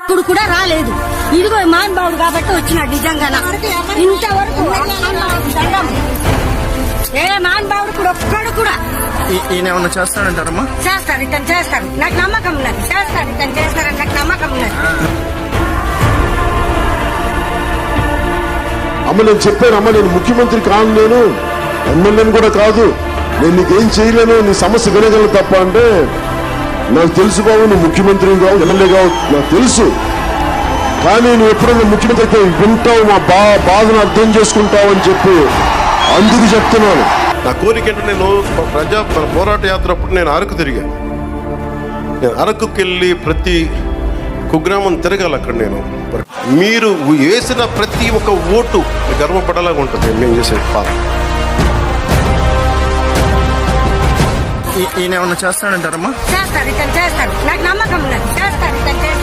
ఇప్పుడు కూడా రాలేదు. ఇదిగో మహానుభావుడు కాబట్టి వచ్చినాడు. నిజంగా ఇంతవరకు ఏ మహానుభావుడు కూడా ఒక్కడు కూడా ఈయన ఏమన్నా చేస్తాడంటారమ్మా? చేస్తాడు, ఇతను చేస్తాడు. నాకు నమ్మకం ఉన్నది. చేస్తాడు, ఇతను చేస్తాడని నాకు నమ్మకం ఉన్నది. అమ్మ నేను చెప్పాను, అమ్మ నేను ముఖ్యమంత్రి కాను, నేను ఎమ్మెల్యేని కూడా కాదు, నేను నీకేం చేయలేను, నీ సమస్య వినగలను తప్ప అంటే, నాకు తెలుసు బాబు నువ్వు ముఖ్యమంత్రి కావు, ఎమ్మెల్యే కావు, నాకు తెలుసు. కానీ నువ్వు ఎప్పుడైనా ముఖ్యమంత్రి అయితే వింటావు, మా బాధను అర్థం చేసుకుంటావు అని చెప్పి అందుకు చెప్తున్నాను. నా కోరిక ఏంటంటే నేను పోరాట యాత్ర అప్పుడు నేను అరకు తిరిగాను. నేను అరకుకి వెళ్ళి ప్రతి కుగ్రామం తిరగాలి. అక్కడ నేను మీరు వేసిన ప్రతి ఒక్క ఓటు గర్వపడేలాగా ఉంటుంది మేము చేసే పాత్ర. ఈయన ఏమన్నా చేస్తాడంటారమ్మా? చేస్తాడు, ఇతను చేస్తాడు. నాకు నమ్మకం ఉన్నది. చేస్తాడు, ఇతను చేస్తాడు.